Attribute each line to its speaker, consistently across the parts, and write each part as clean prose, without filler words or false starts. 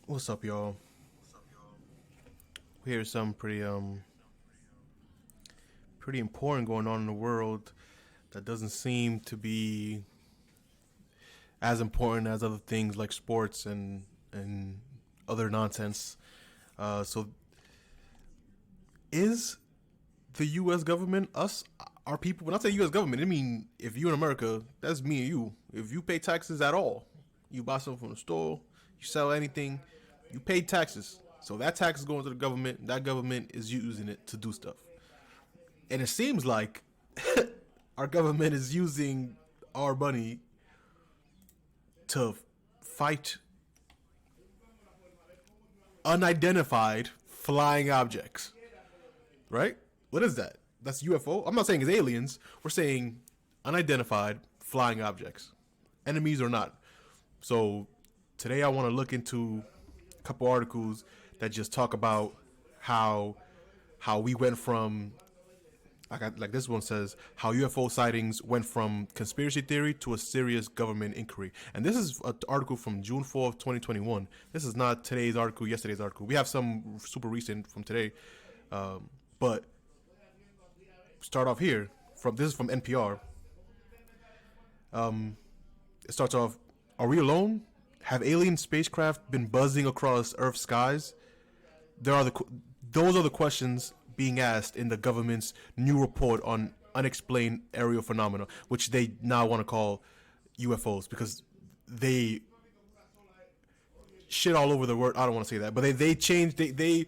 Speaker 1: What's up, y'all? Here's some pretty important going on in the world that doesn't seem to be as important as other things like sports and other nonsense. So, is the U.S. government us, our people? When I say U.S. government, I mean if you in America, that's me and you. If you pay taxes at all, you buy something from the store, you sell anything, you pay taxes. So that tax is going to the government. That government is using it to do stuff. And it seems like our government is using our money to fight unidentified flying objects. Right? What is that? That's UFO? I'm not saying it's aliens. We're saying unidentified flying objects. Enemies or not. So today I want to look into a couple articles that just talk about how we went from like this one says how UFO sightings went from conspiracy theory to a serious government inquiry. And this is an article from June 4th, 2021. This is not today's article, yesterday's article. We have some super recent from today. But start off here. From this is from NPR. It starts off: are we alone? Have alien spacecraft been buzzing across Earth's skies? Those are the questions being asked in the government's new report on unexplained aerial phenomena, which they now want to call UFOs because they shit all over the word. I don't want to say that, but they changed. They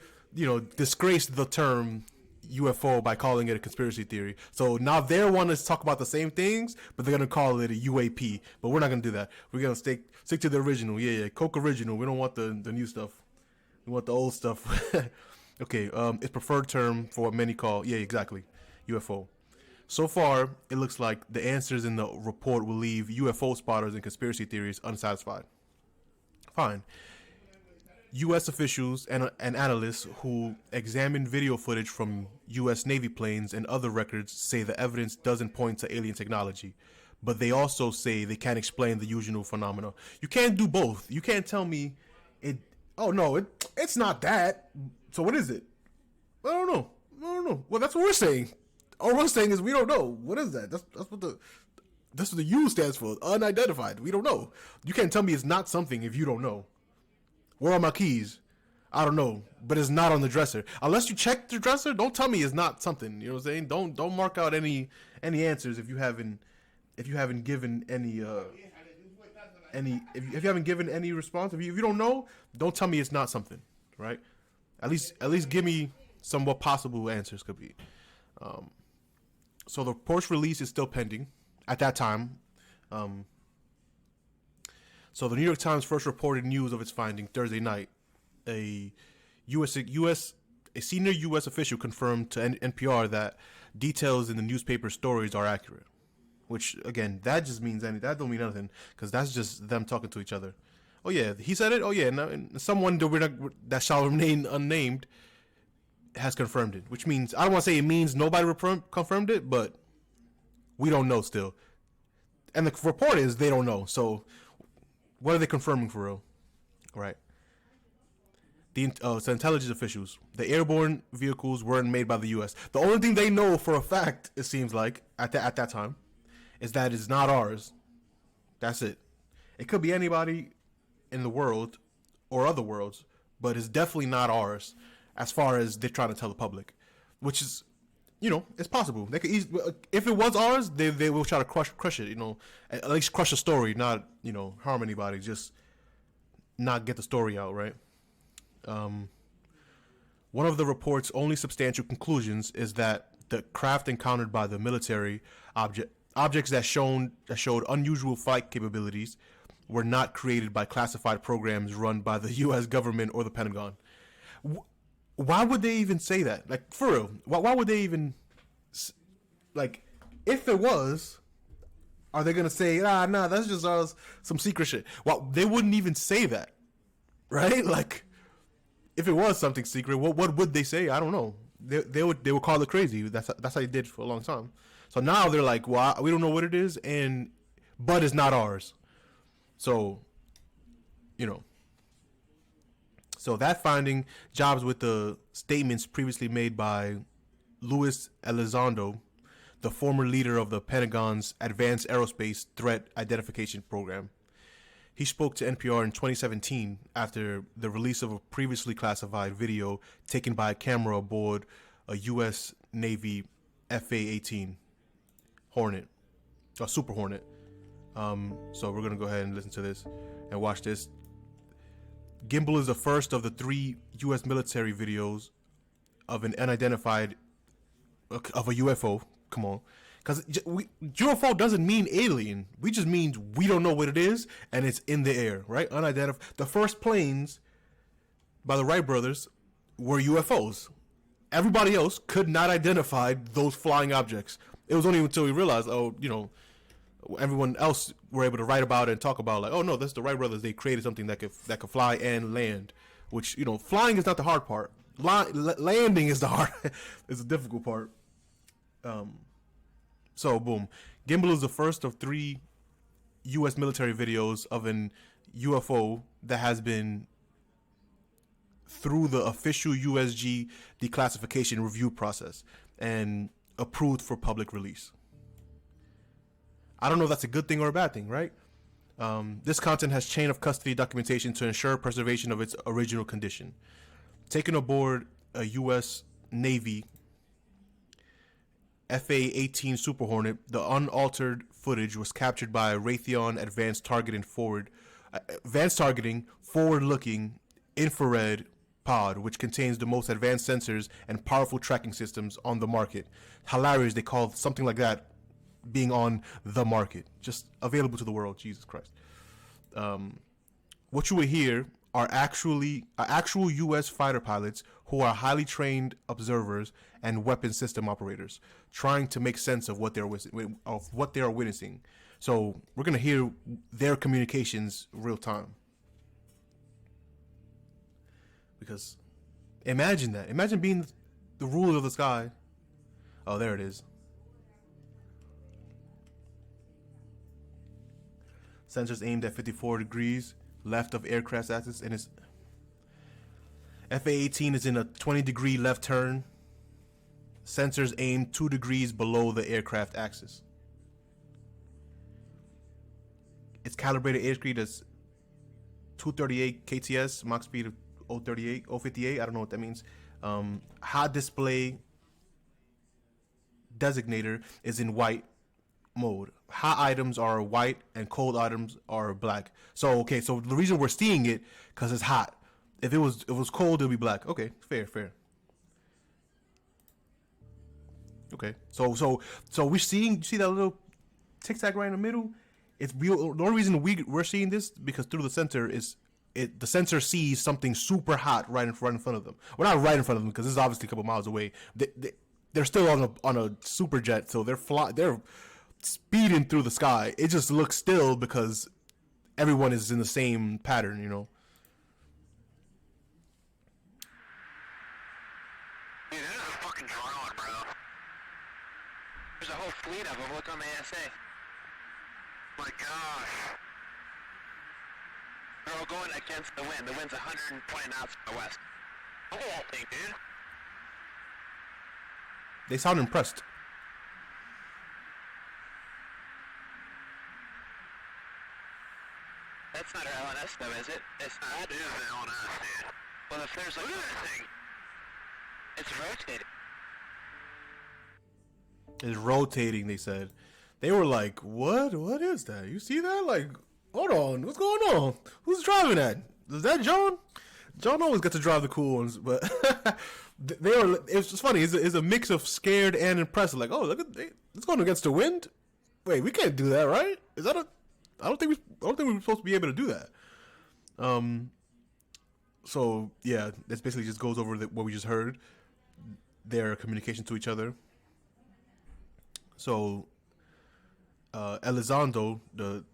Speaker 1: disgraced the term UFO by calling it a conspiracy theory. So now they want to talk about the same things, but they're gonna call it a UAP. But we're not gonna do that. We're gonna stick to the original. Yeah, Coke original. We don't want the new stuff. We want the old stuff. Okay, its preferred term for what many call, yeah, exactly, UFO. So far, it looks like the answers in the report will leave UFO spotters and conspiracy theories unsatisfied. Fine. U.S. officials and analysts who examined video footage from U.S. Navy planes and other records say the evidence doesn't point to alien technology, but they also say they can't explain the usual phenomena. You can't do both. You can't tell me it. Oh no, it's not that. So what is it? I don't know. I don't know. Well, that's what we're saying. All we're saying is we don't know. What is that? That's what the U stands for. Unidentified. We don't know. You can't tell me it's not something if you don't know. Where are my keys? I don't know, but it's not on the dresser. Unless you check the dresser, don't tell me it's not something. You know what I'm saying? Don't mark out any answers if you haven't given any if you haven't given any response. If you don't know, don't tell me it's not something, right? At least give me some what possible answers could be. So the Porsche release is still pending at that time. So the New York Times first reported news of its finding Thursday night. A senior U.S. official confirmed to NPR that details in the newspaper stories are accurate. Which again, that just means that don't mean nothing because that's just them talking to each other. Oh yeah, he said it. Oh yeah, and someone that shall remain unnamed has confirmed it. Which means I don't want to say it means nobody confirmed it, but we don't know still. And the report is they don't know. So what are they confirming for real? Right. It's intelligence officials. The airborne vehicles weren't made by the U.S. The only thing they know for a fact, it seems like, at that time, is that it's not ours. That's it. It could be anybody in the world or other worlds, but it's definitely not ours as far as they're trying to tell the public, which is, it's possible. They could if it was ours, they will try to crush it, at least crush the story, not, harm anybody, just not get the story out, right? One of the report's only substantial conclusions is that the craft encountered by the military objects that showed unusual flight capabilities were not created by classified programs run by the U.S. government or the Pentagon. Why would they even say that? Like, for real, why would they even, like, if it was, are they gonna say, nah, that's just some secret shit? Well, they wouldn't even say that, right? Like, if it was something secret, what would they say? I don't know. They would call it crazy. That's how they did for a long time. So now they're like, well, we don't know what it is, but it's not ours. So, So that finding jobs with the statements previously made by Luis Elizondo, the former leader of the Pentagon's Advanced Aerospace Threat Identification Program. He spoke to NPR in 2017 after the release of a previously classified video taken by a camera aboard a U.S. Navy FA-18 Hornet, a Super Hornet. So we're going to go ahead and listen to this and watch this. Gimbal is the first of the 3 U.S. military videos of an unidentified, of a UFO. Come on. Because UFO doesn't mean alien. We just means we don't know what it is, and it's in the air, right? Unidentified. The first planes by the Wright brothers were UFOs. Everybody else could not identify those flying objects. It was only until we realized, everyone else were able to write about it and talk about, like, oh no, that's the Wright brothers. They created something that could fly and land. Which, flying is not the hard part. Landing is the hard, is the difficult part. So boom, Gimbal is the first of 3 U.S. military videos of an UFO that has been through the official USG declassification review process and approved for public release. I don't know if that's a good thing or a bad thing, right? This content has chain of custody documentation to ensure preservation of its original condition. Taken aboard a U.S. Navy FA-18 Super Hornet, the unaltered footage was captured by a Raytheon Advanced Targeting forward-looking infrared pod, which contains the most advanced sensors and powerful tracking systems on the market. Hilarious, they call something like that being on the market, just available to the world. Jesus Christ. What you will hear are actual U.S. fighter pilots who are highly trained observers and weapon system operators, trying to make sense of what they are witnessing. So we're gonna hear their communications real time. Because imagine that. Imagine being the ruler of the sky. Oh, there it is. Sensors aimed at 54 degrees left of aircraft axis, and its FA-18 is in a 20-degree left turn. Sensors aimed 2 degrees below the aircraft axis. Its calibrated airspeed is 238 kts, Mach speed of 058. I don't know what that means. Hot display designator is in white mode. Hot items are white and cold items are black. So the reason we're seeing it because it's hot. If it was cold, it'll be black. Okay, fair. Okay, so we're seeing. You see that little tic tac right in the middle? It's real. The only reason we're seeing this because through the sensor is the sensor sees something super hot right in front of them. Well, not right in front of them because this is obviously a couple miles away. They're still on a super jet, so they're speeding through the sky. It just looks still because everyone is in the same pattern,
Speaker 2: Dude, this is a fucking drone, bro. There's a whole fleet of them. Look on the ASA. My gosh. They're all going against the wind. The wind's 120 knots from the west. Look at that thing, dude.
Speaker 1: They sound impressed.
Speaker 2: That's not our LNS though, is it? It's not. That is the LNS, dude. Well, if there's like... Look at that thing. It's rotating.
Speaker 1: It's rotating, they said. They were like, what? What is that? You see that? Like, hold on. What's going on? Who's driving that? Is that John? John always gets to drive the cool ones, but it's just funny. It's a mix of scared and impressed. Like, oh, look at it's going against the wind. Wait, we can't do that, right? Is that I don't think we're supposed to be able to do that. So yeah, this basically just goes over what we just heard. Their communication to each other. So, Elizondo, the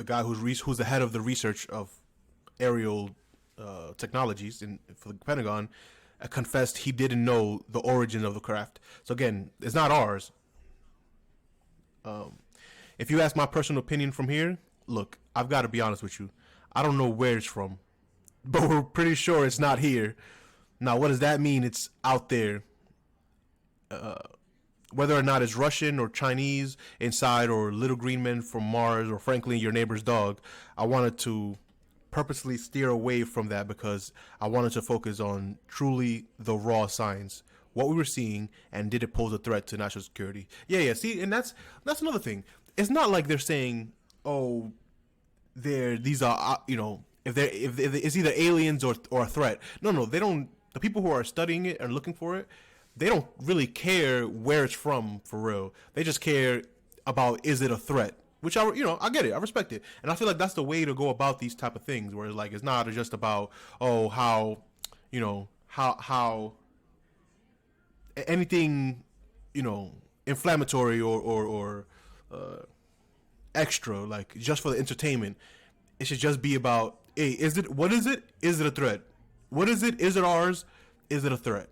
Speaker 1: guy who's the head of the research of aerial technologies for the Pentagon, confessed he didn't know the origin of the craft. So again, it's not ours. If you ask my personal opinion from here, look, I've got to be honest with you. I don't know where it's from. but we're pretty sure it's not here. Now, what does that mean? It's out there. Whether or not it's Russian or Chinese inside or little green men from Mars or frankly your neighbor's dog, I wanted to purposely steer away from that because I wanted to focus on truly the raw science, what we were seeing, and did it pose a threat to national security? Yeah. See, and that's another thing. It's not like they're saying, oh, these are if it's either aliens or a threat. No, they don't. The people who are studying it and looking for it, they don't really care where it's from for real. They just care about, is it a threat? Which I get it, I respect it, and I feel like that's the way to go about these type of things, where like it's not just about how anything inflammatory or extra, like just for the entertainment. It should just be about, hey, what is it? Is it a threat? What is it? Is it ours? Is it a threat?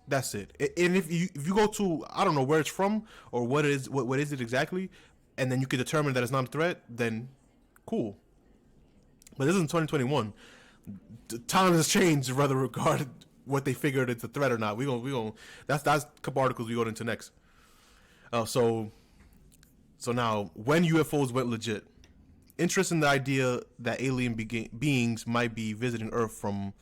Speaker 1: That's it. And if you go to, I don't know where it's from or what is it exactly, and then you can determine that it's not a threat, then cool. But this is in 2021. Times has changed rather regard what they figured it's a threat or not. We gonna that's a couple articles we go into next. So now, when UFOs went legit, interest in the idea that alien beings might be visiting Earth from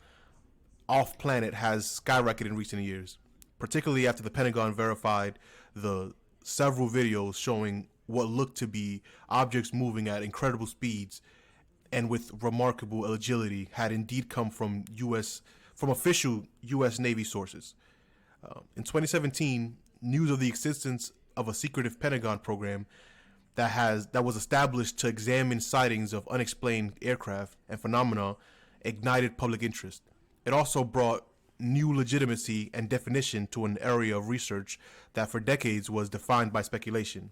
Speaker 1: off planet has skyrocketed in recent years, particularly after the Pentagon verified the several videos showing what looked to be objects moving at incredible speeds and with remarkable agility had indeed come from official U.S. Navy sources. In 2017, news of the existence of a secretive Pentagon program that was established to examine sightings of unexplained aircraft and phenomena ignited public interest. It also brought new legitimacy and definition to an area of research that for decades was defined by speculation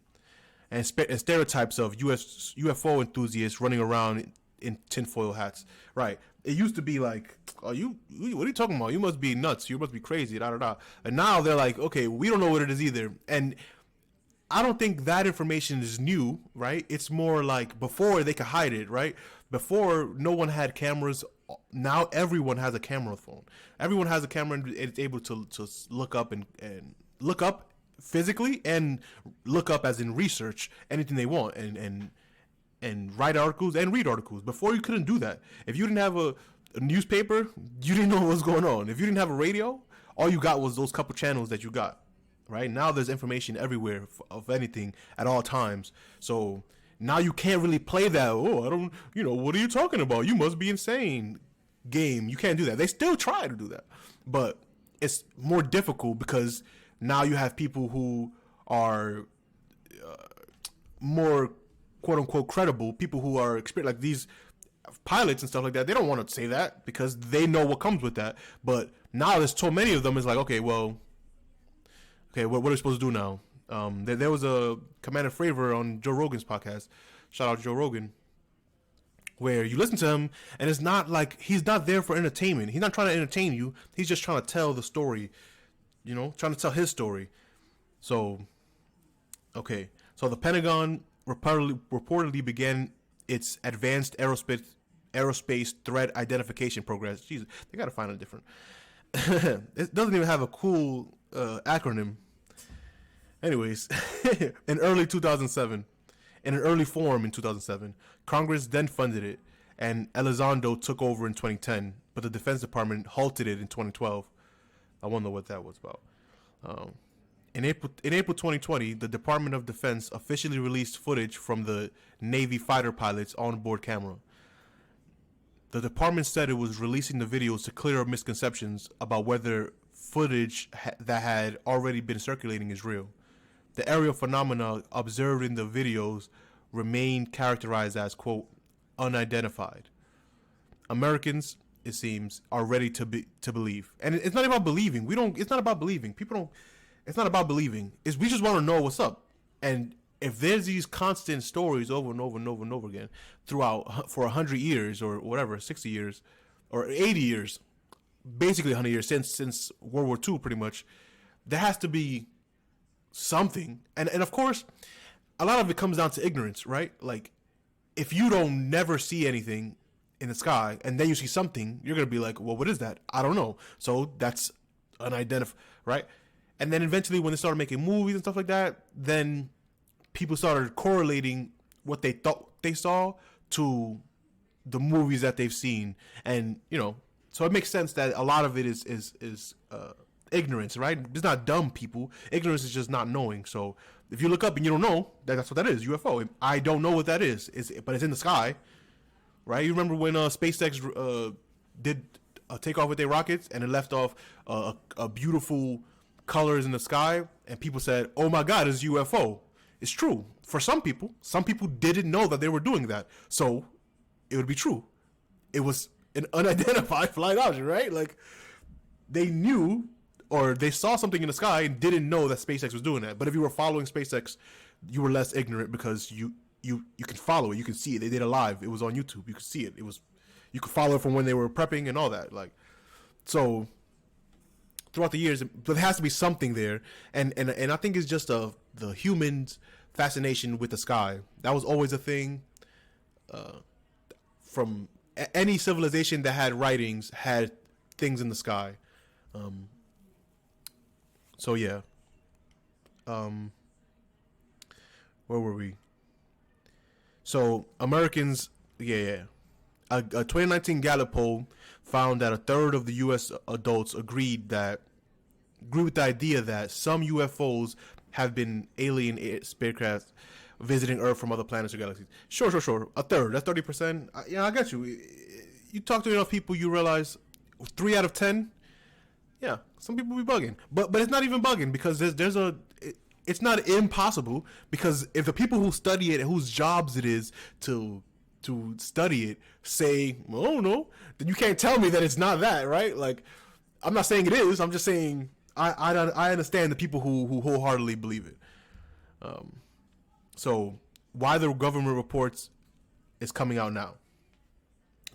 Speaker 1: and stereotypes of UFO enthusiasts running around in tinfoil hats. Right. It used to be like, oh, what are you talking about? You must be nuts. You must be crazy. Da da da. And now they're like, okay, we don't know what it is either. And I don't think that information is new, right? It's more like before they could hide it, right? Before no one had cameras. Now everyone has a camera phone. Everyone has a camera and it's able to look up and look up physically and look up as in research anything they want and write articles and read articles. Before you couldn't do that. If you didn't have a newspaper, you didn't know what was going on. If you didn't have a radio, all you got was those couple channels that you got. Right now, there's information everywhere of anything at all times. So now you can't really play that. Oh, I don't. What are you talking about? You must be insane. Game. You can't do that. They still try to do that, but it's more difficult because now you have people who are more quote unquote credible. People who are experienced, like these pilots and stuff like that. They don't want to say that because they know what comes with that. But now there's so many of them. It's like, okay, what are we supposed to do now? There was a Commander Fravor on Joe Rogan's podcast. Shout out to Joe Rogan. Where you listen to him, and it's not like he's not there for entertainment. He's not trying to entertain you. He's just trying to tell the story, trying to tell his story. So, okay. So the Pentagon reportedly began its advanced aerospace threat identification program. Jesus, they got to find a different. It doesn't even have a cool acronym. Anyways, in early 2007, in an early form in 2007, Congress then funded it, and Elizondo took over in 2010, but the Defense Department halted it in 2012. I wonder what that was about. In April 2020, the Department of Defense officially released footage from the Navy fighter pilot's onboard camera. The department said it was releasing the videos to clear up misconceptions about whether footage that had already been circulating is real. The aerial phenomena observed in the videos remain characterized as, quote, unidentified. Americans, it seems, are ready to believe. And it's not about believing. It's not about believing. It's not about believing. We just want to know what's up. And if there's these constant stories over and over and over and over again throughout for 100 years or whatever, 60 years or 80 years, basically 100 years since World War II pretty much, there has to be something. And of course, a lot of it comes down to ignorance, right? Like, if you don't never see anything, in the sky, and then you see something, you're gonna be like, well, what is that? I don't know. So that's unidentified, right? And then eventually, when they started making movies and stuff like that, then people started correlating what they thought they saw to the movies that they've seen, and so it makes sense that a lot of it is ignorance, right? It's not dumb people. Ignorance is just not knowing. So if you look up and you don't know, that's what that is, UFO. I don't know what that is, but it's in the sky, right? You remember when SpaceX did a takeoff with their rockets and it left off a beautiful colors in the sky, and people said, "Oh my God, it's UFO." It's true for some people. Some people didn't know that they were doing that, so it would be true. It was an unidentified flying object, right? Like they knew or they saw something in the sky and didn't know that SpaceX was doing that. But if you were following SpaceX, you were less ignorant because you can follow it. You can see it. They did it live. It was on YouTube. You could see it. You could follow it from when they were prepping and all that. Like, so throughout the years, but there has to be something there, and I think it's just the humans' fascination with the sky. That was always a thing. From any civilization that had writings had things in the sky. So yeah. Where were we? So Americans, yeah. A 2019 Gallup poll found that a third of the U.S. adults agree with the idea that some UFOs have been alien spacecraft visiting Earth from other planets or galaxies. Sure. A third. That's 30%. Yeah, I got you. You talk to enough people, you realize 3 out of 10. Yeah, some people be bugging, but it's not even bugging because it's not impossible, because if the people who study it and whose jobs it is to study it say, well, I don't know, then you can't tell me that it's not that, right? Like, I'm not saying it is. I'm just saying I understand the people who wholeheartedly believe it. So why the government reports is coming out now.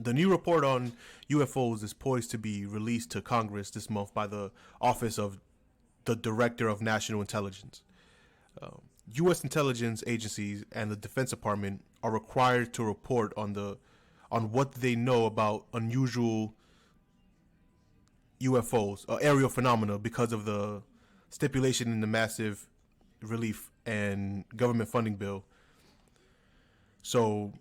Speaker 1: The new report on UFOs is poised to be released to Congress this month by the Office of the Director of National Intelligence. U.S. intelligence agencies and the Defense Department are required to report on what they know about unusual UFOs, aerial phenomena, because of the stipulation in the massive relief and government funding bill. So,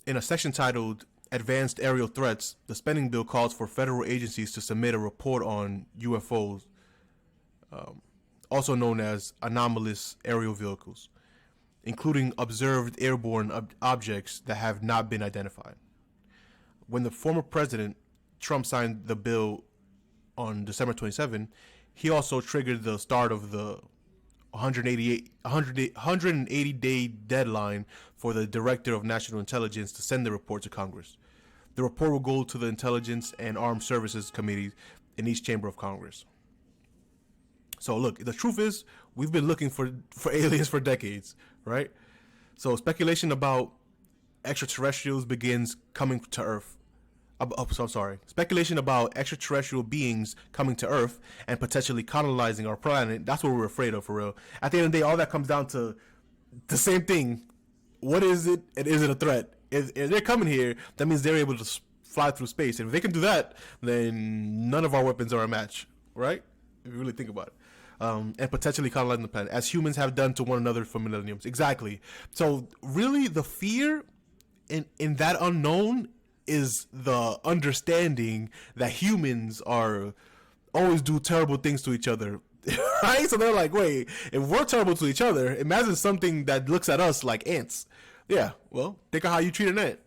Speaker 1: in a section titled Advanced Aerial Threats, the spending bill calls for federal agencies to submit a report on UFOs, also known as anomalous aerial vehicles, including observed airborne objects that have not been identified. When the former president, Trump, signed the bill on December 27, he also triggered the start of the 180-day deadline for the Director of National Intelligence to send the report to Congress. The report will go to the Intelligence and Armed Services Committees in each chamber of Congress. So look, the truth is, we've been looking for aliens for decades, right? So speculation about extraterrestrials begins coming to Earth. Speculation about extraterrestrial beings coming to Earth and potentially colonizing our planet, that's what we're afraid of, for real. At the end of the day, all that comes down to the same thing. What is it, and is it a threat? If they're coming here, that means they're able to fly through space. And if they can do that, then none of our weapons are a match, right? If you really think about it. And potentially colonizing the planet, as humans have done to one another for millenniums. Exactly. So really, the fear in that unknown is the understanding that humans are always do terrible things to each other, right? So they're like, wait, if we're terrible to each other, imagine something that looks at us like ants. Yeah, well, think of how you treat an ant.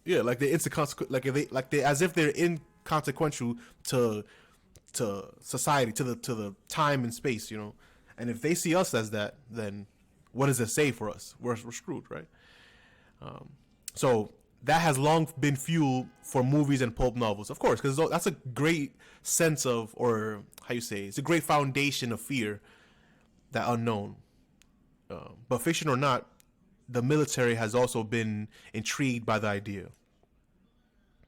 Speaker 1: Yeah, like they're as if they're inconsequential to society, to the time and space, you know. And if they see us as that, then what does it say for us? We're screwed, right? So that has long been fuel for movies and pulp novels, of course, because that's a great sense of, or how you say, it's a great foundation of fear, that unknown. But fiction or not, the military has also been intrigued by the idea.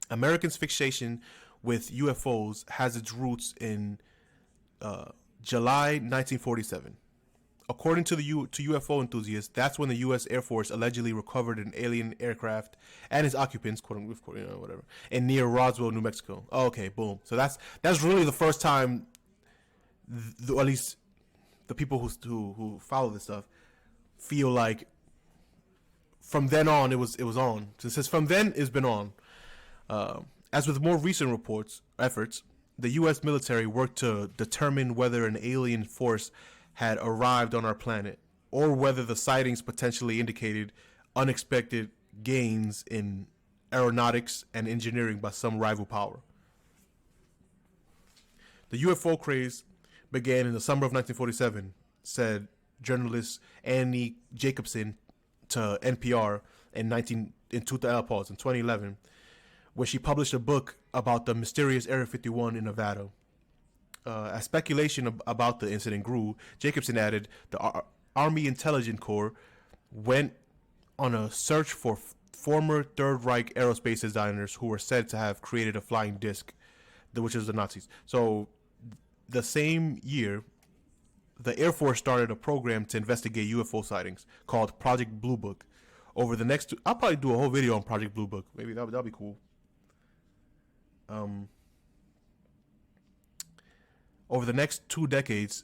Speaker 1: Americans' fixation with UFOs has its roots in July 1947. According to to UFO enthusiasts, that's when the U.S. Air Force allegedly recovered an alien aircraft and its occupants, quote unquote, whatever, and near Roswell, New Mexico. Oh, okay, boom. So that's really the first time, at least the people who follow this stuff feel like from then on it was on. So it says from then it's been on. As with more recent efforts, the U.S. military worked to determine whether an alien force had arrived on our planet, or whether the sightings potentially indicated unexpected gains in aeronautics and engineering by some rival power. The UFO craze began in the summer of 1947, said journalist Annie Jacobson to NPR in 2011, where she published a book about the mysterious Area 51 in Nevada. As speculation about the incident grew, Jacobson added the Army Intelligence Corps went on a search for former Third Reich aerospace designers who were said to have created a flying disc, which is the Nazis. So, the same year, the Air Force started a program to investigate UFO sightings called Project Blue Book. Over the next, I'll probably do a whole video on Project Blue Book. Maybe that'll be cool. Over the next 2 decades,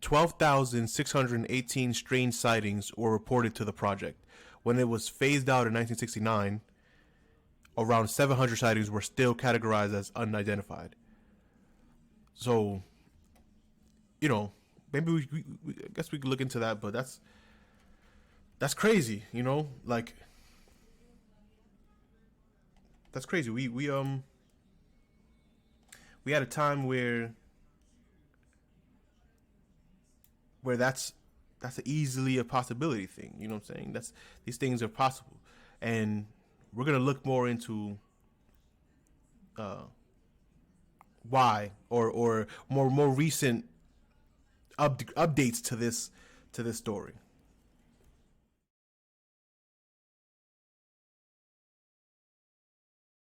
Speaker 1: 12,618 strange sightings were reported to the project. When it was phased out in 1969, around 700 sightings were still categorized as unidentified. So, maybe I guess we could look into that, but that's crazy, like that's crazy. We had a time where that's easily a possibility thing. You know what I'm saying? These things are possible, and we're gonna look more into why or more recent updates to this story.